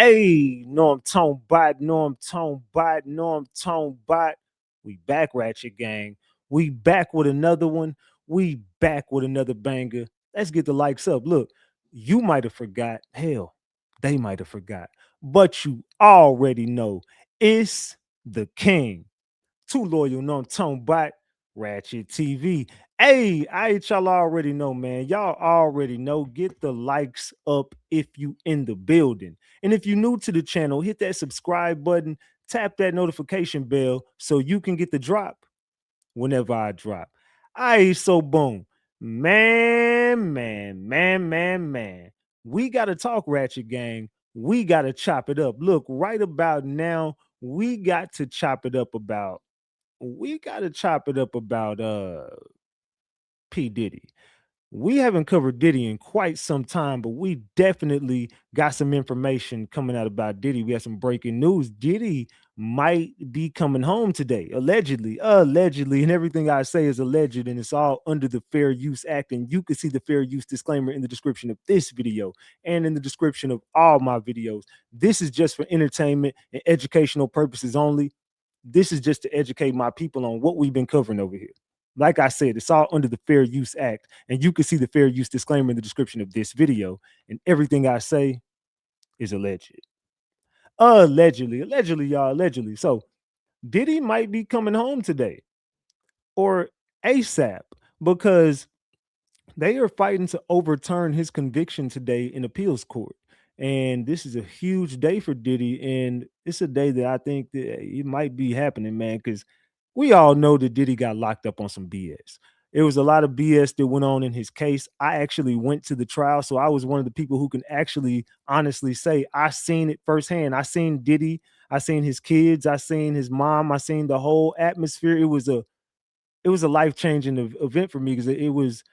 Hey, Norm Tone Bot, Norm Tone Bot, Norm Tone Bot. We back, Ratchet Gang. We back with another one. We back with another banger. Let's get the likes up. Look, you might have forgot. Hell, they might have forgot. But you already know it's the king. Too loyal, Norm Tone Bot, Ratchet TV. Hey, y'all already know, man. Y'all already know. Get the likes up if you in the building. And if you're new to the channel, hit that subscribe button, tap that notification bell so you can get the drop whenever I drop. So boom. Man. We gotta talk, Ratchet Gang. We gotta chop it up. Look, right about now, we gotta chop it up about P. Diddy. We haven't covered Diddy in quite some time, but we definitely got some information coming out about Diddy. We have some breaking news. Diddy might be coming home today, allegedly, and everything I say is alleged, and it's all under the Fair Use Act. And you can see the fair use disclaimer in the description of this video and in the description of all my videos. This is just for entertainment and educational purposes only. This is just to educate my people on what we've been covering over here. Like I said, it's all under the Fair Use Act, and you can see the fair use disclaimer in the description of this video. And everything I say is alleged. Allegedly, y'all, allegedly. So Diddy might be coming home today or ASAP because they are fighting to overturn his conviction today in appeals court. And this is a huge day for Diddy. And it's a day that I think that it might be happening, man, because we all know that Diddy got locked up on some BS. It was a lot of BS that went on in his case. I actually went to the trial, so I was one of the people who can actually honestly say I seen it firsthand. I seen Diddy, I seen his kids, I seen his mom, I seen the whole atmosphere. It was a life-changing event for me because it was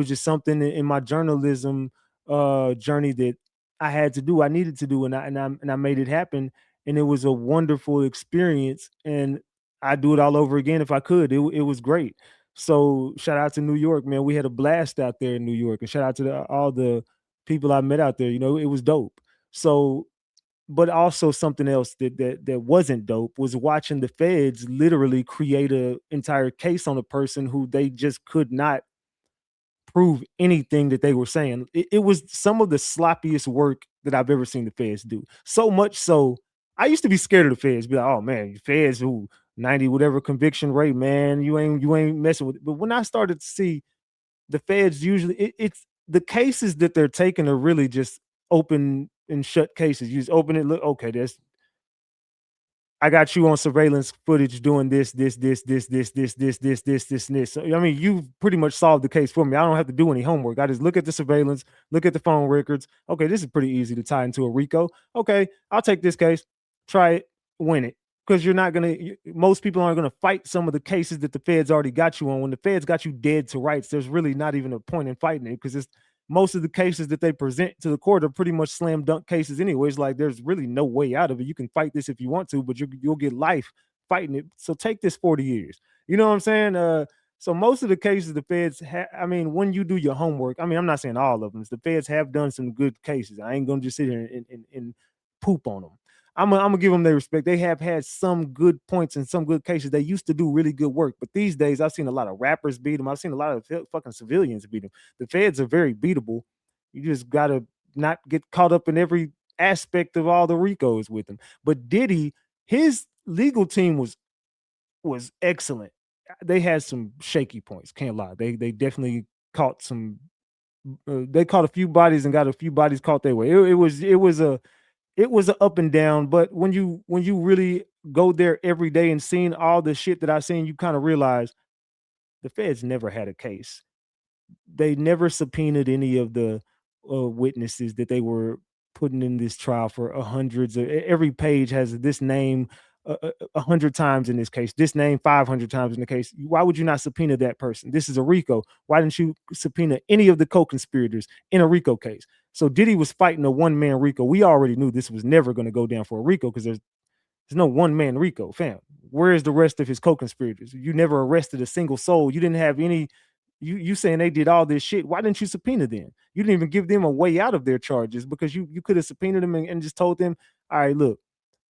just something in my journalism journey that I had to do. I needed to do, and I made it happen. And it was a wonderful experience. And I'd do it all over again if I could. It was great. So shout out to New York, man. We had a blast out there in New York, and shout out to all the people I met out there. It was dope. So but also something else that wasn't dope was watching the feds literally create a entire case on a person who they just could not prove anything that they were saying. It was some of the sloppiest work that I've ever seen the feds do. So much so, I used to be scared of the feds. Be like, oh man, feds who 90 whatever conviction rate, man, you ain't messing with it. But when I started to see the feds usually it's the cases that they're taking are really just open and shut cases. You just open it, look, okay, there's I got you on surveillance footage doing this, and this. So, I mean, you pretty much solved the case for me. I don't have to do any homework. I just look at the surveillance, look at the phone records. Okay, this is pretty easy to tie into a RICO. Okay, I'll take this case, try it, win it. Because you're not gonna, most people aren't gonna fight some of the cases that the feds already got you on. When the feds got you dead to rights, there's really not even a point in fighting it because it's most of the cases that they present to the court are pretty much slam dunk cases anyways. Like there's really no way out of it. You can fight this if you want to, but you'll get life fighting it. So take this 40 years. You know what I'm saying? So most of the cases the feds I mean, when you do your homework, I mean, I'm not saying all of them. The feds have done some good cases. I ain't gonna just sit here and poop on them. I'm gonna give them their respect. They have had some good points and some good cases. They used to do really good work, but these days I've seen a lot of rappers beat them. I've seen a lot of fucking civilians beat them. The feds are very beatable. You just gotta not get caught up in every aspect of all the Ricos with them. But Diddy, his legal team was excellent. They had some shaky points. Can't lie. They definitely caught some. They caught a few bodies and got a few bodies caught their way. It was a up and down, but when you really go there every day and seeing all the shit that I've seen, you kind of realize the feds never had a case. They never subpoenaed any of the witnesses that they were putting in this trial for hundreds of every page has this name 100 times in this case, this name 500 times in the case. Why would you not subpoena that person? This is a RICO. Why didn't you subpoena any of the co-conspirators in a RICO case? So Diddy was fighting a one-man RICO. We already knew this was never going to go down for a RICO because there's no one-man RICO, fam. Where is the rest of his co-conspirators? You never arrested a single soul. You didn't have any. You saying they did all this shit? Why didn't you subpoena them? You didn't even give them a way out of their charges because you could have subpoenaed them and just told them, All right, look,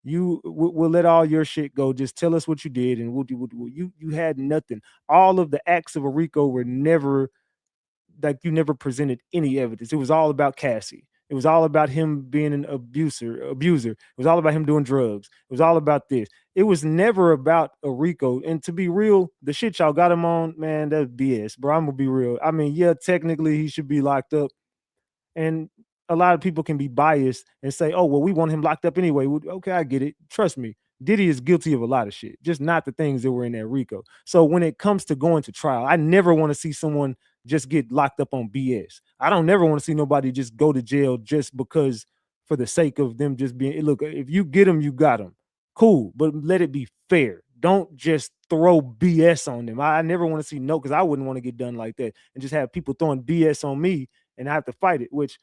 we'll let all your shit go. Just tell us what you did, and you had nothing. All of the acts of a Rico were never like you never presented any evidence. It was all about Cassie. It was all about him being an abuser. It was all about him doing drugs. It was all about this. It was never about a Rico. And to be real, the shit y'all got him on, man, that's BS, bro. I'm gonna be real. I mean, yeah, technically he should be locked up, and a lot of people can be biased and say, "Oh, well, we want him locked up anyway." Okay, I get it. Trust me, Diddy is guilty of a lot of shit, just not the things that were in that RICO. So when it comes to going to trial, I never want to see someone just get locked up on BS. I don't never want to see nobody just go to jail just because for the sake of them just being. Look, if you get them, you got them. Cool, but let it be fair. Don't just throw BS on them. I never want to see no, because I wouldn't want to get done like that and just have people throwing BS on me and I have to fight it. Which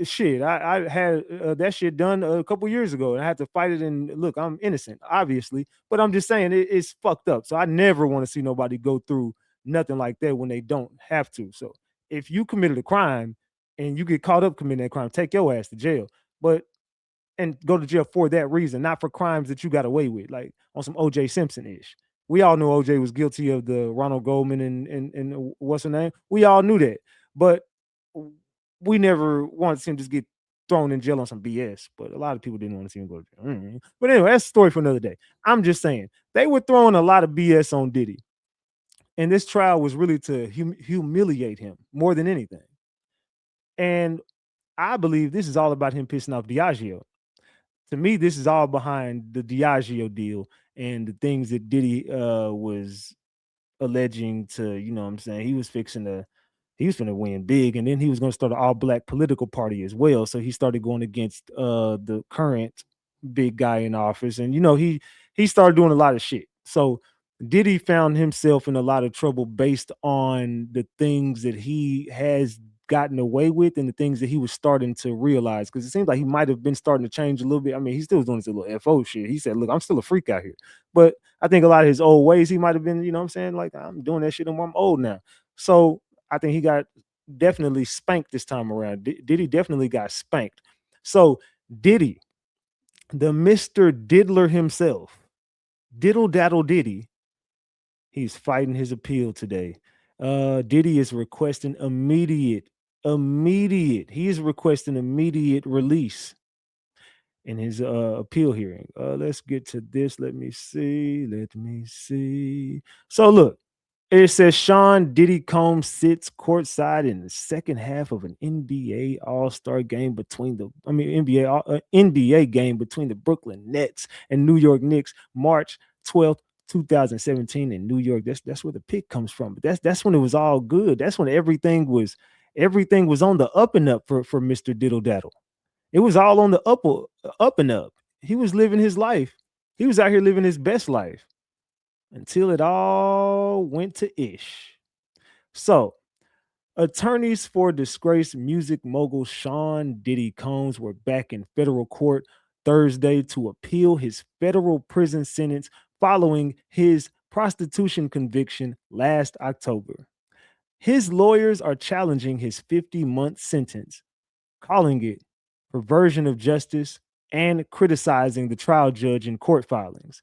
shit, I had that shit done a couple years ago, and I had to fight it. And look, I'm innocent, obviously, but I'm just saying it's fucked up. So I never want to see nobody go through nothing like that when they don't have to. So if you committed a crime and you get caught up committing that crime, take your ass to jail. But and go to jail for that reason, not for crimes that you got away with, like on some OJ Simpson ish. We all knew OJ was guilty of the Ronald Goldman and what's her name. We all knew that, but we never wanted to see him just get thrown in jail on some BS. But a lot of people didn't want to see him go to jail. But anyway, that's a story for another day. I'm just saying they were throwing a lot of BS on Diddy, and this trial was really to humiliate him more than anything. And I believe this is all about him pissing off Diageo. To me, this is all behind the Diageo deal and the things that Diddy was alleging to, you know what I'm saying? He was gonna win big, and then he was gonna start an all black political party as well. So he started going against the current big guy in office, and he started doing a lot of shit. So Diddy found himself in a lot of trouble based on the things that he has gotten away with and the things that he was starting to realize, because it seems like he might have been starting to change a little bit. I mean, he still was doing this little FO shit. He said, "Look, I'm still a freak out here." But I think a lot of his old ways, he might have been, you know what I'm saying? Like, I'm doing that shit and I'm old now. So I think he got definitely spanked this time around. Diddy definitely got spanked. So Diddy, the Mr. Diddler himself, Diddle Daddle Diddy, he's fighting his appeal today. Diddy is requesting immediate. He is requesting immediate release in his appeal hearing. Let's get to this. Let me see. Let me see. So look, it says Sean Diddy Combs sits courtside in the second half of an NBA All-Star game between the NBA game between the Brooklyn Nets and New York Knicks, March 12th, 2017 in New York. That's where the pick comes from. But that's when it was all good. That's when everything was on the up and up for Mr. Diddle Daddle. It was all on the up and up. He was living his life. He was out here living his best life until it all went to ish. So, attorneys for disgraced music mogul Sean Diddy Combs were back in federal court Thursday to appeal his federal prison sentence following his prostitution conviction last October. His lawyers are challenging his 50-month sentence, calling it perversion of justice and criticizing the trial judge in court filings.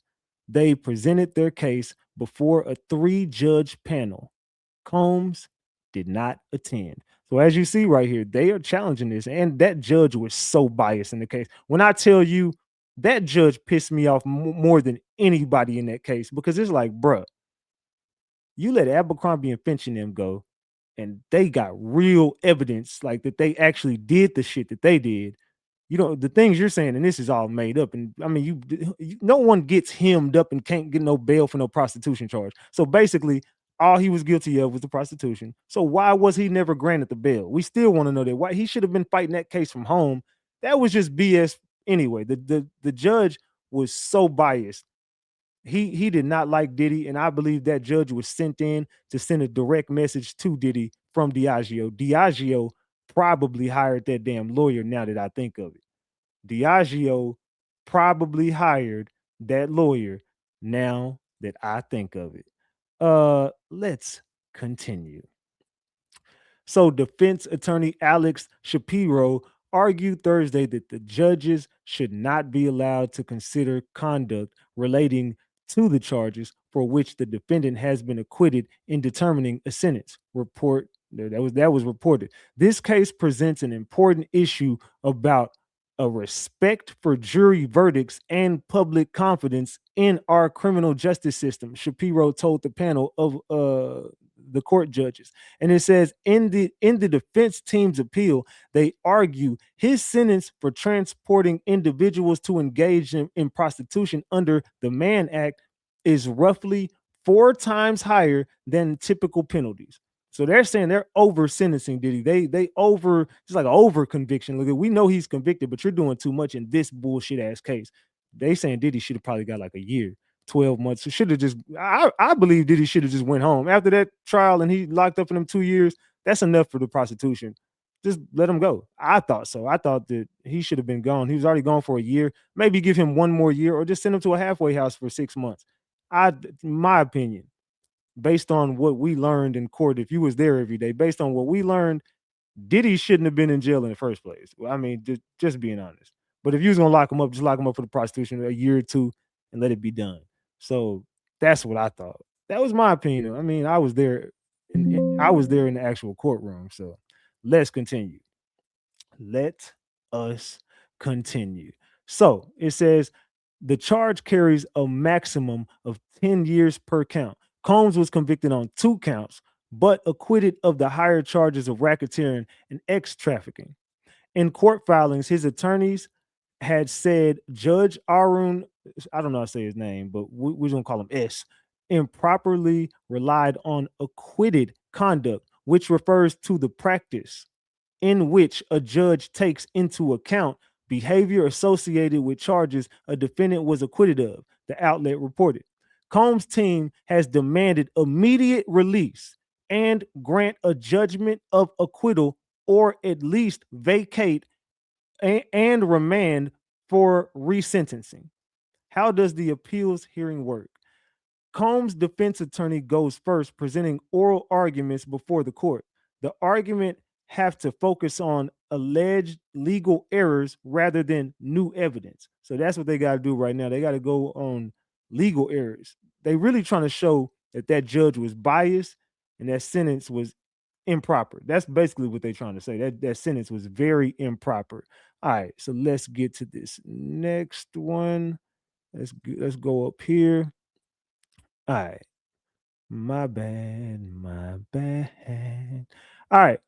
They presented their case before a three-judge panel. Combs did not attend. So as you see right here, they are challenging this, and that judge was so biased in the case. When I tell you that judge pissed me off more than anybody in that case, because it's like, bruh, you let Abercrombie and Finch and them go, and they got real evidence, like that they actually did the shit that they did. The things you're saying, and this is all made up. And I mean, no one gets hemmed up and can't get no bail for no prostitution charge. So basically, all he was guilty of was the prostitution. So why was he never granted the bail? We still want to know that. Why he should have been fighting that case from home. That was just BS anyway. The judge was so biased. He did not like Diddy, and I believe that judge was sent in to send a direct message to Diddy from Diageo. Diageo probably hired that damn lawyer. Now that I think of it, Diageo probably hired that lawyer. Now that I think of it, let's continue. So, defense attorney Alex Shapiro argued Thursday that the judges should not be allowed to consider conduct relating to the charges for which the defendant has been acquitted in determining a sentence. That was reported. This case presents an important issue about a respect for jury verdicts and public confidence in our criminal justice system, Shapiro told the panel of the court judges. And it says in the defense team's appeal, they argue his sentence for transporting individuals to engage in prostitution under the Mann Act is roughly 4 times higher than typical penalties. So they're saying they're over sentencing Diddy. They over, it's like an over conviction. Look, we know he's convicted, but you're doing too much in this bullshit ass case. They saying Diddy should have probably got like a year, 12 months. It should have just, I believe Diddy should have just went home. After that trial and he locked up in them 2 years, that's enough for the prostitution. Just let him go. I thought so. I thought that he should have been gone. He was already gone for a year. Maybe give him one more year or just send him to a halfway house for 6 months. My opinion, based on what we learned in court, if you was there every day, based on what we learned, Diddy shouldn't have been in jail in the first place. Well, I mean, just being honest. But if you was gonna lock him up, just lock him up for the prostitution a year or two and let it be done. So that's what I thought. That was my opinion. I mean, I was there. I was there in the actual courtroom. So let's continue. Let us continue. So it says the charge carries a maximum of 10 years per count. Combs was convicted on 2 counts, but acquitted of the higher charges of racketeering and X trafficking. In court filings, his attorneys had said Judge Arun, I don't know how to say his name, but we're going to call him S, improperly relied on acquitted conduct, which refers to the practice in which a judge takes into account behavior associated with charges a defendant was acquitted of, the outlet reported. Combs' team has demanded immediate release and grant a judgment of acquittal or at least vacate and remand for resentencing. How does the appeals hearing work? Combs' defense attorney goes first, presenting oral arguments before the court. The argument have to focus on alleged legal errors rather than new evidence. So that's what they got to do right now. They got to go on legal errors. They really trying to show that that judge was biased and that sentence was improper. That's basically what they're trying to say. That sentence was very improper. All right, so let's get to this next one. Let's go up here. All right. My bad, my bad. All right.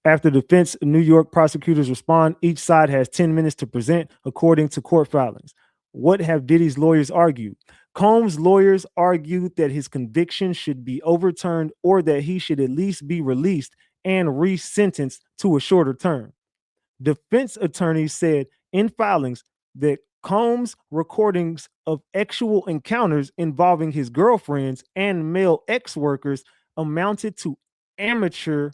After defense New York prosecutors respond, each side has 10 minutes to present according to court filings. What have Diddy's lawyers argued? Combs' lawyers argued that his conviction should be overturned or that he should at least be released and resentenced to a shorter term. Defense attorneys said in filings that Combs' recordings of actual encounters involving his girlfriends and male ex workers amounted to amateur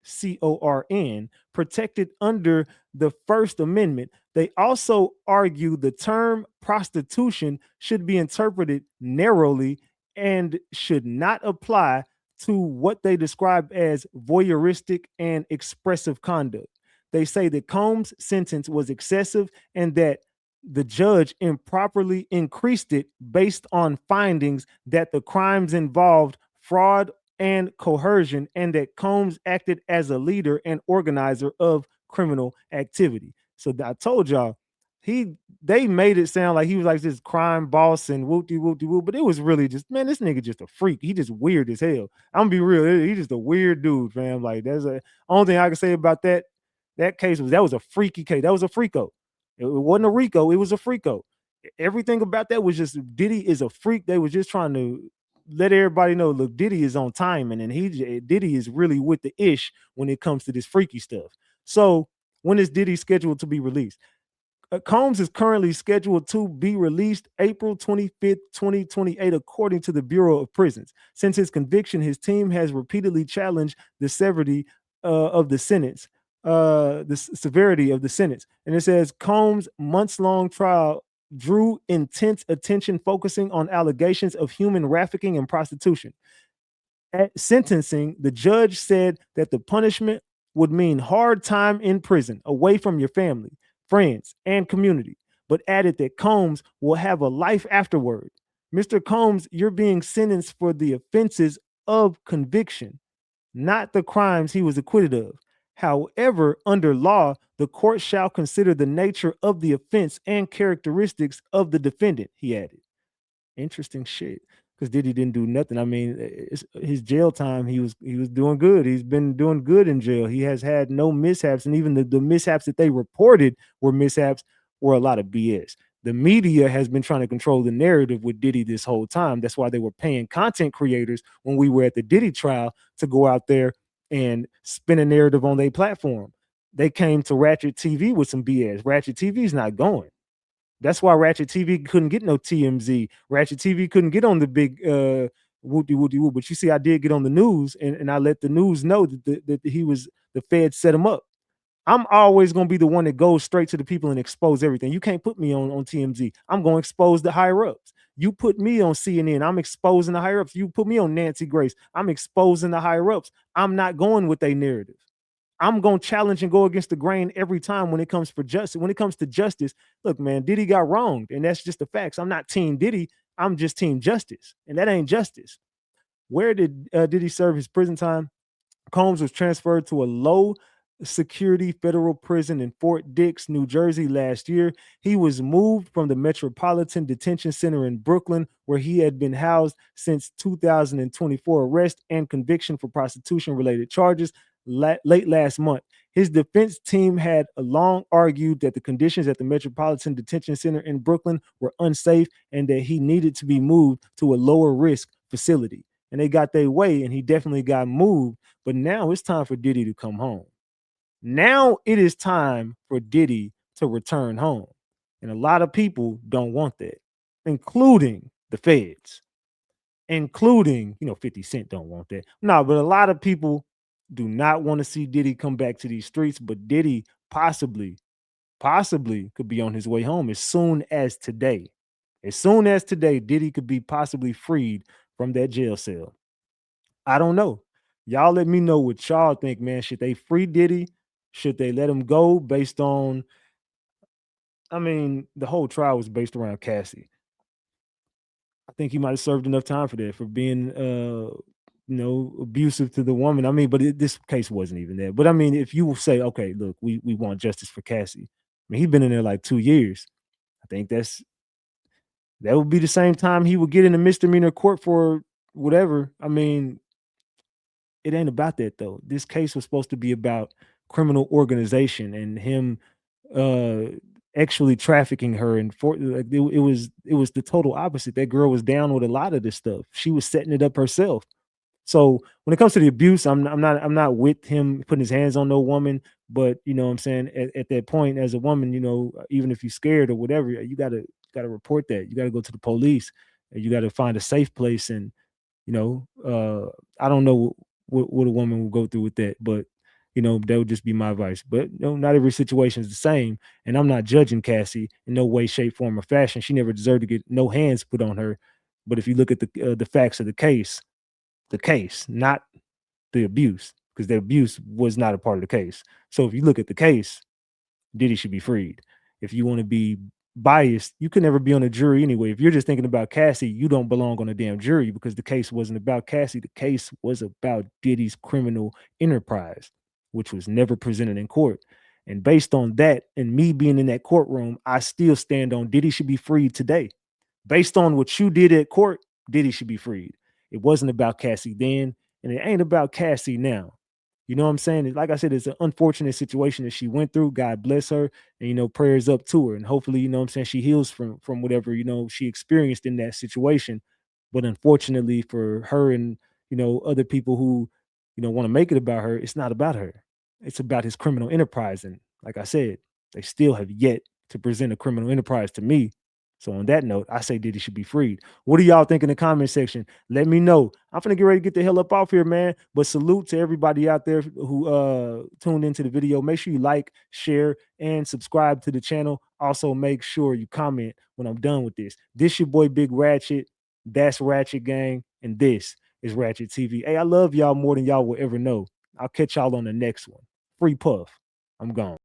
CORN, protected under the First Amendment. They also argue the term prostitution should be interpreted narrowly and should not apply to what they describe as voyeuristic and expressive conduct. They say that Combs' sentence was excessive and that the judge improperly increased it based on findings that the crimes involved fraud and coercion, and that Combs acted as a leader and organizer of criminal activity. So I told y'all, they made it sound like he was like this crime boss and whoop-de whoop, but it was really just, man, this nigga just a freak. He just weird as hell. I'm gonna be real, he's just a weird dude, fam. Like that's a only thing I can say about that case was that was a freaky case. That was a freako. It wasn't a Rico, it was a freako. Everything about that was just Diddy is a freak. They was just trying to let everybody know, look, Diddy is on timing, and Diddy is really with the ish when it comes to this freaky stuff. So when is Diddy scheduled to be released? Combs is currently scheduled to be released April 25th, 2028, according to the Bureau of Prisons. Since his conviction, his team has repeatedly challenged the severity of the sentence, the severity of the sentence. And it says Combs' months-long trial drew intense attention, focusing on allegations of human trafficking and prostitution. At sentencing, the judge said that the punishment would mean hard time in prison, away from your family, friends, and community, but added that Combs will have a life afterward. Mr. Combs, you're being sentenced for the offenses of conviction, not the crimes he was acquitted of. However, under law, the court shall consider the nature of the offense and characteristics of the defendant, he added. Interesting shit. Because Diddy didn't do nothing. I mean, his jail time, he was doing good. He's been doing good in jail. He has had no mishaps, and even the mishaps that they reported were mishaps were a lot of BS. The media has been trying to control the narrative with Diddy this whole time. That's why they were paying content creators when we were at the Diddy trial to go out there and spin a narrative on their platform. They came to Ratchet TV with some BS. Ratchet TV's not going. That's why Ratchet TV couldn't get no TMZ. Ratchet TV couldn't get on the big whoopty whoopty whoop. But you see, I did get on the news, and I let the news know that he was the Fed set him up. I'm always gonna be the one that goes straight to the people and expose everything. You can't put me on TMZ. I'm gonna expose the higher ups. You put me on CNN, I'm exposing the higher ups. You put me on Nancy Grace, I'm exposing the higher ups. I'm not going with a narrative. I'm gonna challenge and go against the grain every time when it comes for justice. When it comes to justice, look, man, Diddy got wronged, and that's just the facts. I'm not Team Diddy. I'm just Team Justice, and that ain't justice. Where did Diddy serve his prison time? Combs was transferred to a low security federal prison in Fort Dix, New Jersey last year. He was moved from the Metropolitan Detention Center in Brooklyn, where he had been housed since 2024 arrest and conviction for prostitution related charges late last month. His defense team had long argued that the conditions at the Metropolitan Detention Center in Brooklyn were unsafe and that he needed to be moved to a lower risk facility. And they got their way, and he definitely got moved. But now it's time for Diddy to come home. Now it is time for Diddy to return home. And a lot of people don't want that, including the feds, including, 50 Cent don't want that. No, but a lot of people do not want to see Diddy come back to these streets, but Diddy possibly could be on his way home as soon as today. As soon as today, Diddy could be possibly freed from that jail cell. I don't know. Y'all let me know what y'all think, man. Should they free Diddy? Should they let him go based on, I mean, the whole trial was based around Cassie. I think he might have served enough time for that, for being abusive to the woman. I mean, but this case wasn't even that. But I mean, if you say, okay, look, we want justice for Cassie. I mean, he's been in there like 2 years. I think that would be the same time he would get in a misdemeanor court for whatever. I mean, it ain't about that though. This case was supposed to be about criminal organization and him uh actually trafficking her, and for like, it was the total opposite. That girl was down with a lot of this stuff. She was setting it up herself. So when it comes to the abuse, I'm not with him putting his hands on no woman. But you know what I'm saying, at that point, as a woman, even if you're scared or whatever, you gotta report that. You gotta go to the police, and you gotta find a safe place. And I don't know what a woman will go through with that, but that would just be my advice. But not every situation is the same, and I'm not judging Cassie in no way, shape, form, or fashion. She never deserved to get no hands put on her. But if you look at the facts of the case, not the abuse, because the abuse was not a part of the case. So if you look at the case, Diddy should be freed. If you want to be biased, you could never be on a jury anyway. If you're just thinking about Cassie, you don't belong on a damn jury, because the case wasn't about Cassie. The case was about Diddy's criminal enterprise, which was never presented in court. And based on that, and me being in that courtroom, I still stand on Diddy should be freed today. Based on what you did at court, Diddy should be freed. It wasn't about Cassie then, and it ain't about Cassie now. You know what I'm saying? Like I said, it's an unfortunate situation that she went through. God bless her, and prayers up to her. And hopefully, what I'm saying, she heals from whatever, she experienced in that situation. But unfortunately for her and other people who, want to make it about her, it's not about her. It's about his criminal enterprise. And like I said, they still have yet to present a criminal enterprise to me. So on that note, I say Diddy should be freed. What do y'all think in the comment section? Let me know. I'm gonna get ready to get the hell up off here, man. But salute to everybody out there who tuned into the video. Make sure you like, share, and subscribe to the channel. Also, make sure you comment when I'm done with this. This your boy Big Ratchet. That's Ratchet Gang, and this is Ratchet TV. Hey, I love y'all more than y'all will ever know. I'll catch y'all on the next one. free puff. I'm gone.